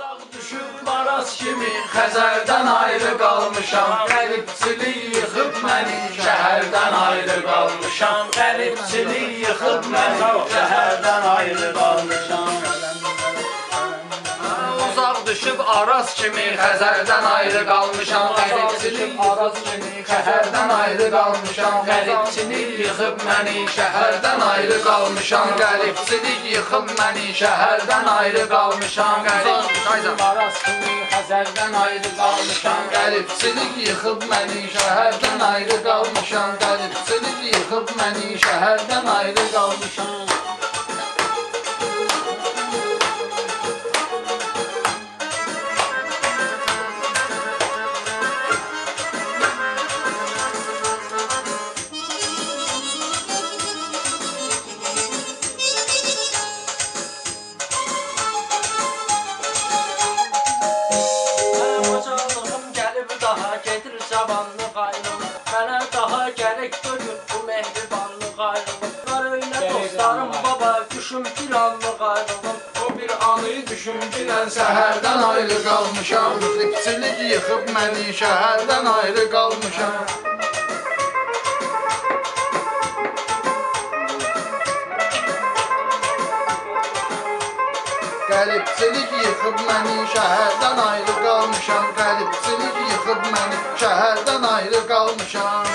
Uzaq düşüb maraz kimi Xəzərdən ayrı qalmışam. Qəribçilik yıxıb məni, şəhərdən ayrı qalmışam. Qəribçilik yıxıb məni, şəhərdən ayrı qalmışam. Uzaq düşüb araz kimi Xəzərdən ayrı qalmışam. Qəribçilik araz kimi şəhərdən ayrı qalmışam. Qəribçilik yıxıb məni, şəhərdən ayrı qalmışam. Qəribçilik yıxıb məni, şəhərdən ayrı qalmışam. Araz kimi Xəzərdən ayrı qalmışam. Qəribçilik yıxıb məni, şəhərdən ayrı qalmışam. Qəribçilik yıxıb məni, şəhərdən ayrı qalmışam. Mənə daha gərək görür bu mehribanlıq ayrılıq. Var öylə dostlarım baba, düşüm bir anlıq ayrılıq. O bir anı düşüm bilən səhərdən ayrı qalmışam. Qəribçilik yıxıb məni, şəhərdən ayrı qalmışam. Qəribçilik yıxıb məni, şəhərdən ayrı qalmışam. Qəribçilik yıxıb məni, şəhərdən ayrı qalmışam.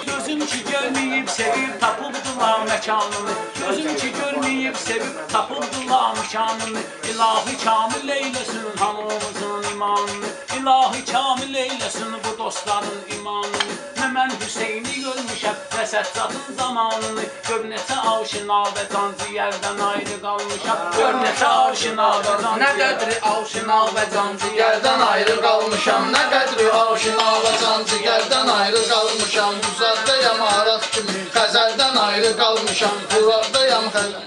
Gözüm ki görməyib, sevib, tapıbdılar məkanını. Gözüm ki görməyib, sevib, tapıbdılar məkanını. İlahi kamil eyləsin hamımızın imanını. İlahi kamil eyləsin bu dostların imanını. Nə mən Hüseyni görmüşəm, nə Səccadın zamanını. Gör neçə aşina və canciyərdən ayrı qalmışam. Gör neçə aşina və canciyərdən. Nə qədri aşina və canciyərdən ayrı qalmışam. Nə qədri aşina və canciyərdən ayrı qalmışam. Uzaqdayam araz kimi, Xəzərdən ayrı qalmışam. Uzaqdayam Xəzərdən.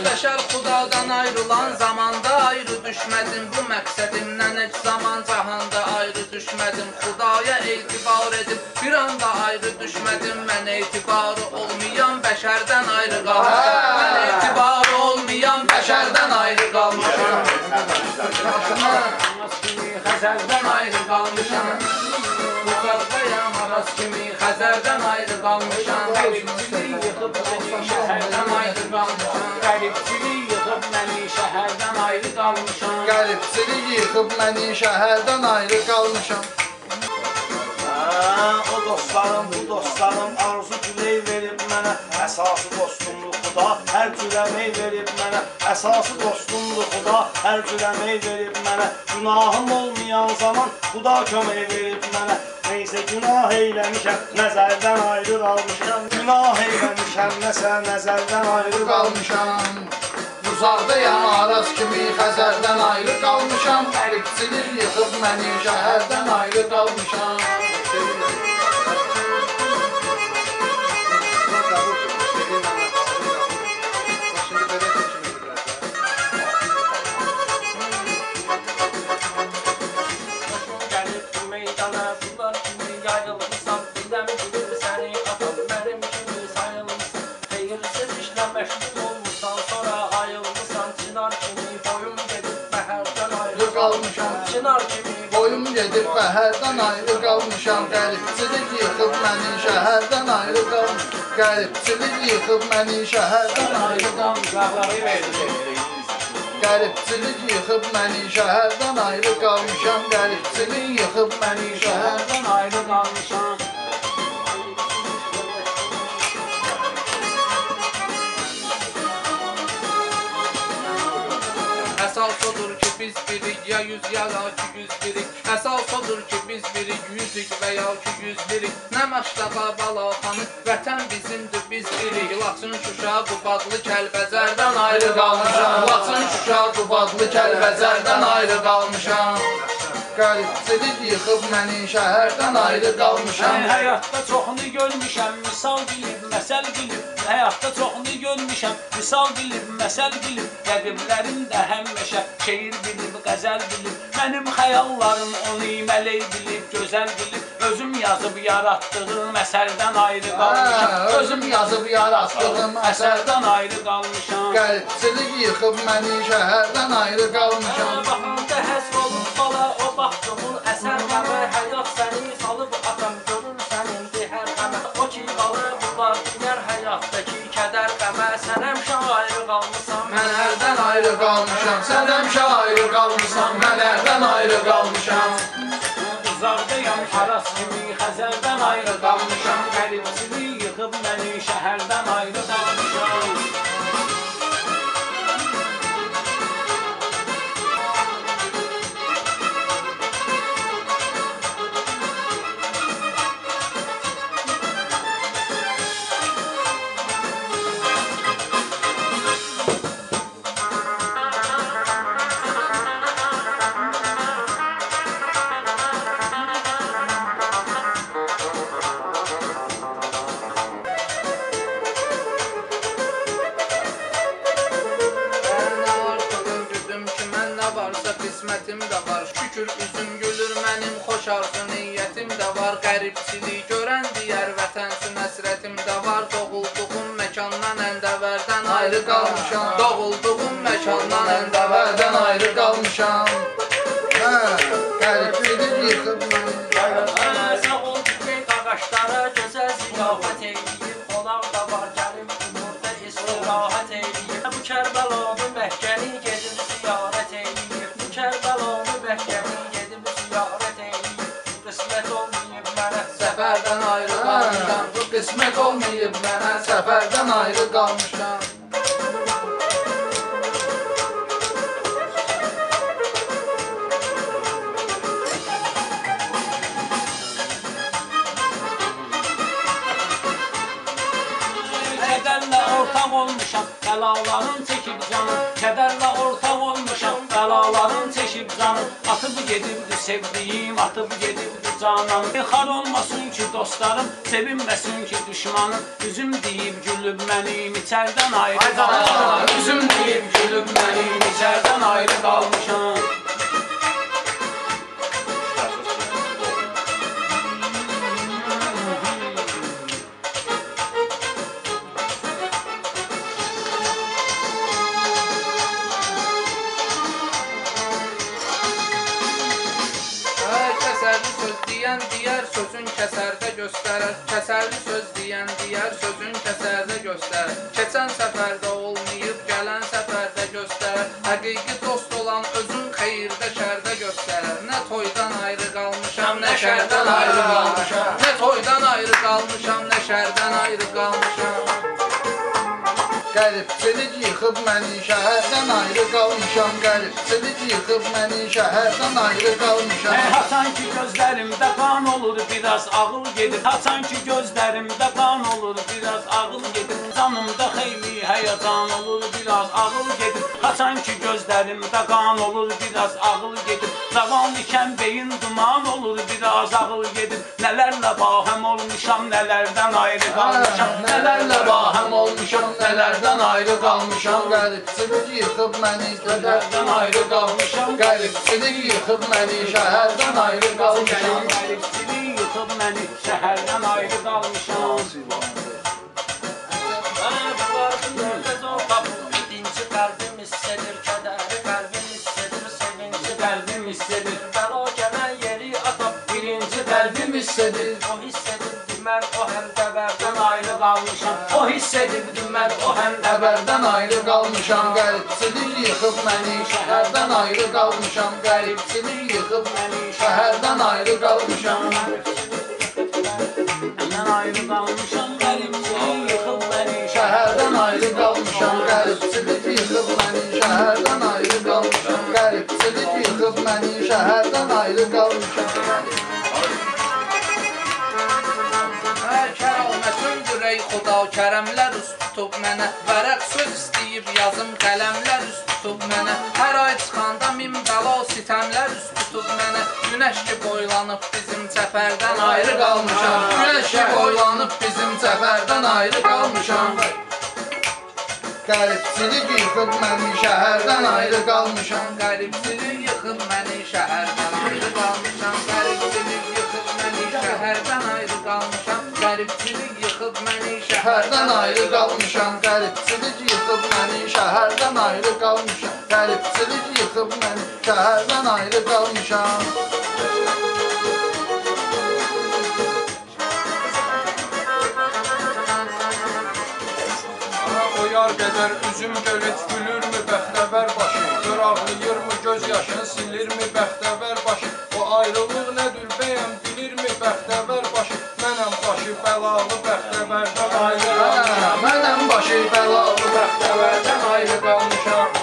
Bəşər xudadan ayrılan zamanda ayrı düşmədim. Bu məqsədimdən heç zaman cahanda ayrı düşmədim. Xudaya etibar edib bir anda ayrı düşmədim. Mən etibarı olmayan bəşərdən ayrı qalmışam. Mən etibarı olmayan bəşərdən ayrı qalmışam. Araz kimi Xəzərdən ayrı qalmışam. Uzaqdayam araz kimi Xəzərdən ayrı qalmışam. Qəribçilik yıxıb məni, şəhərdən ayrı qalmışam. Qəribçilik yıxıb məni, şəhərdən ayrı qalmışam. Qəribçilik yıxıb məni, şəhərdən ayrı qalmışam. O dostlarım, bu dostlarım arzu güley verib mənə. Əsası dostumluq xuda, hər cürəmək verib mənə. Əsası dostumluq xuda, hər cürəmək verib mənə. Günahım olmayan zaman xuda kömək verib mənə. Neysə günah eyləmişəm, nəzərdən ayrı qalmışam. Günah eyləmişəm, nəsə nəzərdən ayrı qalmışam. Uzaqdayam araz kimi Xəzərdən ayrı qalmışam. Qəribçilik yıxıb məni, şəhərdən ayrı qalmışam. Gəlib bu meydana, bunlar kimi yayılmışsan. Biləm bilir səni atam, mənim kimi sayılmışsan. Xeyirsiz işlə məşğul olmuşsan, sonra ayılmışsan. Çınar kimi boyum gedib bəhərdən ayrı qalmışam. Çınar kimi Boyum gedib bəhərdən ayrı qalmışam. Qəribçilik yıxıb məni, şəhərdən ayrı qalmışam. Qəribçilik yıxıb məni, şəhərdən ayrı qalmışam. Qəribçilik yıxıb məni, şəhərdən ayrı qalmışam. Qəribçilik yıxıb məni, şəhərdən ayrı qalmışam. Əsas odur ki biz birik, ya yüz ya da ki yüz birik. Əsas odur ki biz birik, yüzük və ya ki yüz birik. Nə Maştaqa, Balaxanı, vətən bizimdir, biz birik. Laçın, Şuşa, Qubadlı, Kəlbəcərdən ayrı qalmışam. Laçın, Şuşa, Qubadlı, Kəlbəcərdən ayrı qalmışam. Qəribçilik yıxıb məni, şəhərdən ayrı qalmışam. Həyatda çoxunu görmüşəm, misal bilib, məsəl bilib. Həyatda çoxunu görmüşəm, misal bilib, məsəl bilib. Rəqiblərim də həmişə şeir bilib, qəzəl bilib. Mənim xəyallarım onu mələk bilib, gözəl bilib. Özüm yazıb yaratdığım əsərdən ayrı qalmışam. Özüm yazıb yaratdığım əsərdən ayrı qalmışam. Qəribçilik yıxıb məni, şəhərdən ayrı qalmışam. Baxımda həsr olub bala, o baxdığın əsər qəmə. Həyat səni salıb atam, görür sənindir hər qəmə. O ki qalır bunlar dinər həyatdakı kədər qəmə. Sən həmişə ayrı qalmışsan, Mən hərdən ayrı qalmışam. Sən həmişə ayrı qalmışsan. Mən hərdən ayrı qalmışam. Uzaqdayam Aras kimi, Xəzərdən ayrı qalmışam. Qəribçilik yıxıb məni, şəhərdən ayrı qalmışam. Qismətim də var, şükür üzüm gülür mənim, xoş arzu niyyətim də var. Qəribçilik görən deyər vətənsin, həsrətim də var. Doğulduğum məkandan əndəvərdən ayrı qalmışam. Doğulduğum məkandan əndəvərdən ayrı qalmışam. Qəribçilik yıxıb məni. sağ ol bütün qaqaşlara, gözəl ziyafət eyləyir. Qonaq da var, gəlib burada istirahət eyləyir. Bu Kərbəlalı Məkkəni gedib ziyarət eyləyir. Bu Kərbəlalı Məkkəni gedib ziyarət eyləyir. Qismət olmayıb mənə, Səfərdən ayrı qalmışam. Bu qismət olmayıb mənə, səfərdən ayrı qalmışam. Kədərlə ortaq olmuşam, bəlaların çəkib canım. Kədərlə ortaq olmuşam, bəlaların çəkib canım. Atıb gedibdi sevdiyim, atıb gedibdi canan. Xar olmasın ki dostlarım, sevinməsin ki düşmanım. Üzüm deyib gülüb mənim, içərdən ayrı qalmışam. Üzüm deyib gülüb mənim, içərdən ayrı qalmışam. Kəsərli söz deyən deyər, sözün kəsərdə göstərər. Kəsərli söz deyən deyər, sözün kəsərdə göstərər. Keçən səfərdə olmayıb, gələn səfərdə göstərər. Həqiqi dost olan özün xeyirdə, şərdə göstərər. Nə toydan ayrı qalmışam, nə şərdən ayrı qalmışam. Nə toydan ayrı qalmışam, nə şərdən ayrı qalmışam. Qəribçilik yıxıb məni, şəhərdən ayrı qalmışam. Qəribçilik yıxıb məni, şəhərdən ayrı qalmışam. Haçan ki gözlərimdə qan olur, biraz ağıl gedir. Haçan ki gözlərimdə qan olur, biraz ağıl gedir. Canımda xeyli həyəcan olur, biraz ağıl gedir. Haçan ki gözlərimdə qan olur, biraz ağıl gedir. Cavan ikən beyin duman olur, biraz ağıl gedir. Nələrlə bahəm olmuşam, nələrdən ayrı qalmışam. Nələrlə bahəm olmuşam, nələrdən ayrı qalmışam. Qəribçilik yıxıb məni, şəhərdən ayrı qalmışam. Qəribçilik yıxıb məni, şəhərdən ayrı qalmışam. Qəribçilik yıxıb məni, şəhərdən ayrı qalmışam. birinci qəlbim hissedir, kədəri qəlbim hissedir, sevinci Qəlbim hissedir, bəla gələn yeri atab. birinci qəlbim hissedir. O hissedir, mən o həm dəvərdən Ayrı qalmışam, o hiss edibdim mən, o həm Əvvəldən ayrı qalmışam. Qəribçilik yıxıb məni, şəhərdən ayrı qalmışam. Qəribçilik yıxıb məni, şəhərdən ayrı qalmışam. Mən ayrı qalmışam, qəribçilik yıxıb məni, Şəhərdən ayrı qalmışam. Qəribçilik yıxıb məni, şəhərdən ayrı qalmışam. Qəribçilik yıxıb məni, şəhərdən ayrı qalmışam. Kəramətin ürək xuda, kərəmlər üst tutub mənə. Vərəq söz istəyib yazım, qələmlər üst tutub tutub mənə. Hər ay çıxanda min bəla sitəmlər üst tutub mənə. Günəş ki boylanıb bizim çəpərdən ayrı qalmışam. Günəş ki boylanıb bizim çəpərdən ayrı qalmışam. Qəribçilik yıxıb məni şəhərdən ayrı qalmışam. Qəribçilik yıxıb məni şəhərdən ayrı qalmışam. Qəribçilik yıxıb məni şəhərdən ayrı qalmışam. Qəribçilik yıxıb məni şəhərdən ayrı qalmışam. Qəribçilik yıxıb məni şəhərdən ayrı qalmışam. Qəribçilik yıxıb məni şəhərdən ayrı qalmışam. Yar qədər üzüm gölüç gülürmü bəxtəvər başı? Gör ağlayırmı göz yaşını silirmi bəxtəvər başı? O ayrılıq nədir bəyəm bilirmi bəxtəvər başı? Mənəm başı bəlalı bəxtəvərdən ayrı qalmışam. Mənəm başı bəlalı bəxtəvərdən ayrı qalmışam.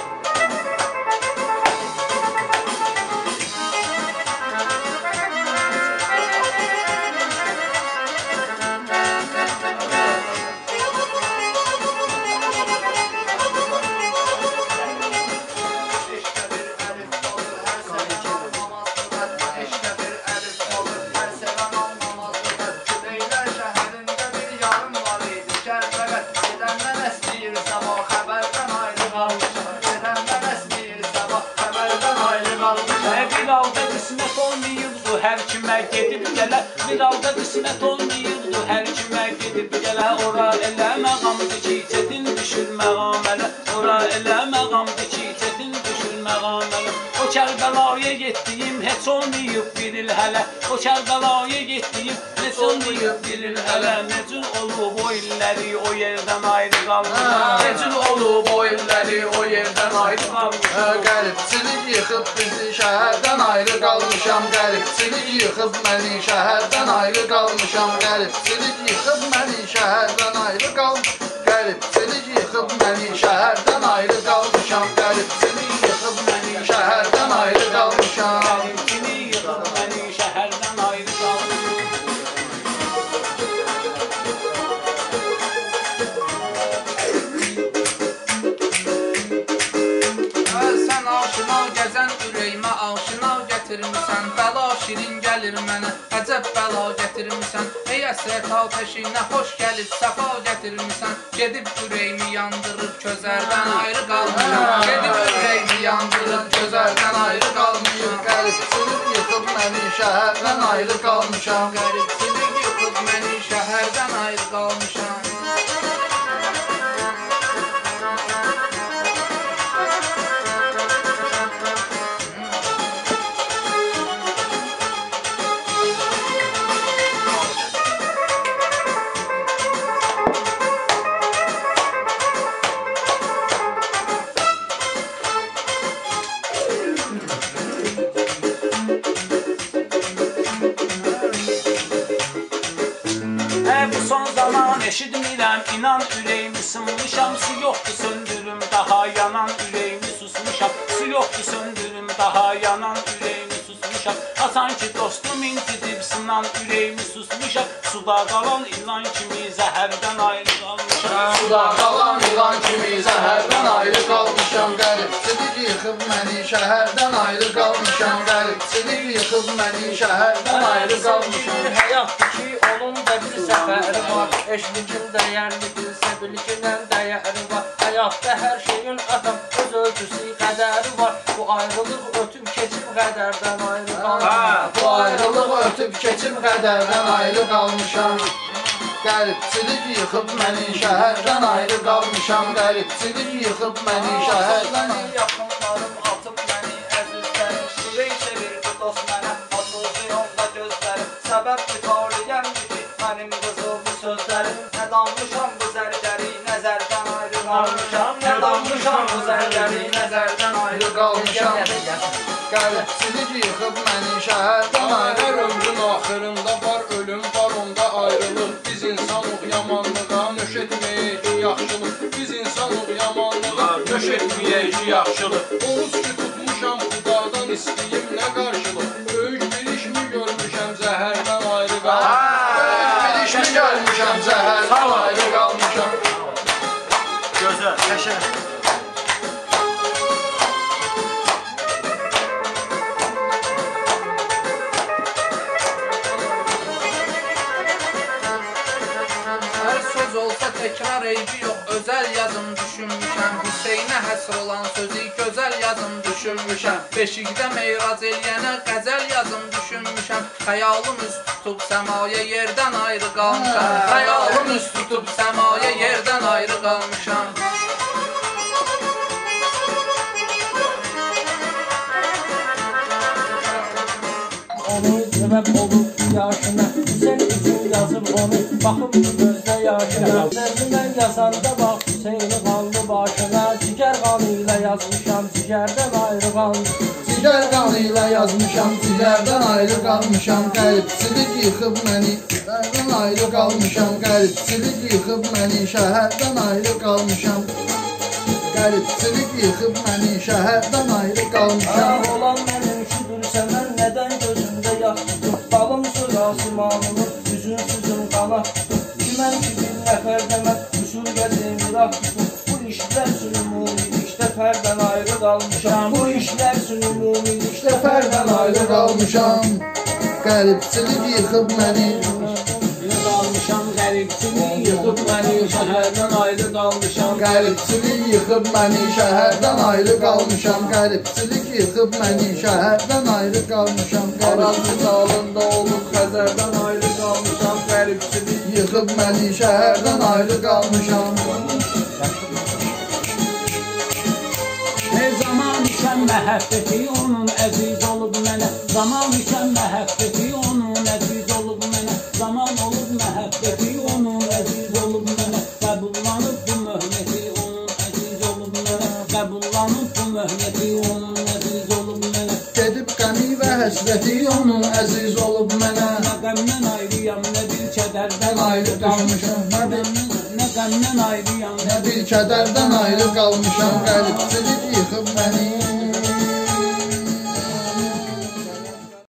Hər kimə gedib gələ, bir halda qismət olmayıbdı. Hər kimə gedib gələ, ora elə məqamdı ki, çətin düşür məqamələ. Ora elə məqamdı ki, çətin düşür məqamələ. O Kərbəlaya getdiyim heç olmayıb bir il hələ. O Kərbəlaya getdiyim heç olmayıb bir il hələ. Necür olub o illəri o yerdən ayrı qalmışam. Necür olub o illəri o yerdən ayrı qalmışam. Qəribçilik yıxıb bizi şəhərdən ayrı qalmışam. Qəribçilik yıxıb məni şəhərdən ayrı qalmışam. Qəribçilik yıxıb məni şəhərdən ayrı qalmışam. Qəribçilik yıxıb məni şəhərdən ayrı qalmışam. Qəribçilik yıxıb məni şəhərdən ayrı qalmışam. Qəribçilik yıxıb məni şəhərdən ayrı qalmışam. Sən aşina gəzən ürəyimə aşina gətirmisən. Bəla şirin gəlir mənə, əcəb bəla gətirmisən. Ey əsrət atəşinə xoş gəlib səfa gətirmisən. Gedib ürəyimi yandırıb közərdən ayrı qalmışam. Gedib ürəyimi yandırıb közərdən ayrı qalmışam. Qəribçilik yıxıb məni şəhərdən ayrı qalmışam. Qəribçilik yıxıb məni şəhərdən ayrı qalmışam. Bu son zaman eşitmirəm, inan ürəyimi sınmışam. Su yoxdur söndürüm, daha yanan ürəyimi susmuşam. Su yoxdur söndürüm, daha yanan ürəyimi susmuşam. Hasan ki dostum incidib, sınan ürəyimi susmuşam. Suda qalan ilan kimi zəhərdən ayrı qalmışam. Suda qalan ilan kimi zəhərdən ayrı qalmışam. Qəribçilik yıxıb məni şəhərdən ayrı qalmışam. Qəribçilik yıxıb məni şəhərdən ayrı qalmışam. Həyatdır ki, onun da bir səfəri var. Eşlikin dəyərli bilsə bilginən dəyəri var. Həyatda hər şeyin adam öz ölçüsü qədəri var. Bu ayrılıq ötüb keçib qədərdən ayrı qalmışam. Bu ayrılıq ötüb keçib qədərdən ayrı qalmışam. Qəribçilik yıxıb məni şəhərdən ayrı qalmışam. Qəribçilik yıxıb məni şəhərdən ayrı. Yaxınlarım atıb məni əzizlərim. Ürək sevirdi dost mənə, açıldı yolda gözlərim. Səbəb mütaliyəmdir ki, mənim qızıl bu sözlərim. Nə danmışam bu zərgəri, nəzərdən ayrı qalmışam. Nə danmışam bu zərgəri, nəzərdən ayrı qalmışam. Qəribçilik yıxıb məni şəhərdən ayrı. Hər ömrün axırında var ölüm, var onda ayrılıq. Biz insanıq yamanlığa nöş etməyək ki yaxşılıq. Biz insanıq yamanlığa nöş etməyək ki yaxşılıq. Oğuz ki tutmuşam xudadan istəyim nə qarşılıq. Böyük bir işmi görmüşəm zəhərdən ayrı qalmışam. Böyük bir işmi görmüşəm zəhərdən ayrı qalmışam. Gözəl, qəşəng. eybi yox, özəl yazım düşünmüşəm. Hüseynə həsr olan sözü gözəl yazım düşünmüşəm. Beşikdə meyraz eləyənə qəzəl yazım düşünmüşəm. Xəyalım üst tutub səmaya yerdən ayrı qalmışam. Xəyalım üst tutub səmaya yerdən ayrı qalmışam. Onu sebep olur yaşına, sen için yazıp onu bakıp gözde yaşına. Sözünden yazanda bak Hüseyin'i kanlı başına, ciger kanıyla yazmışam, cigerden ayrı kalmışam. Ciger qanıyla yazmışam, cigerdən ayrı qalmışam. Qəribçilik yıxıb məni, şəhərdən ayrı qalmışam. Qəribçilik yıxıb məni, şəhərdən ayrı qalmışam. Qəribçilik yıxıb məni, şəhərdən ayrı qalmışam. Olan mənim şüdürsə mən nədən gözümdə yaş tutum? Balım sürasimanımın üzünsüzüm qana tutum. Kimən ki bir nəfər demət, qüsur gəzim iraq tutum. Bu işlər ümumilikdə fərdən ayrı qalmışam. Bu işlər ümumilikdə fərdən ayrı qalmışam. Qəribçilik yıxıb məni, qalmışam, qəribçilik yıxıb məni, şəhərdən ayrı qalmışam. qəribçilik yıxıb məni, şəhərdən ayrı qalmışam. Qəribçilik yıxıb məni, şəhərdən ayrı qalmışam. Araz misalında olub Xəzərdən ayrı qalmışam. Qəribçilik Yıxıb məni, şəhərdən ayrı qalmışam. Her zaman ikən məhəbbəti onun əziz olub mənə. Zaman ikən məhəbbəti onun əziz olub mənə. Zaman olub məhəbbəti onun əziz olub mənə. Qəbullanıb bu möhnəti onun əziz olub mənə. Qəbullanıb bu möhnəti onun əziz olub mənə. Gedib qəmi və həsrəti onun əziz olub mənə. Nə qəmdən ayrıyam, nə bir kədərdən Ayrı qalmışam, Nə qəmdən ayrıyam, nə bir kədərdən ayrı qalmışam. Qəribçilik yıxıb məni,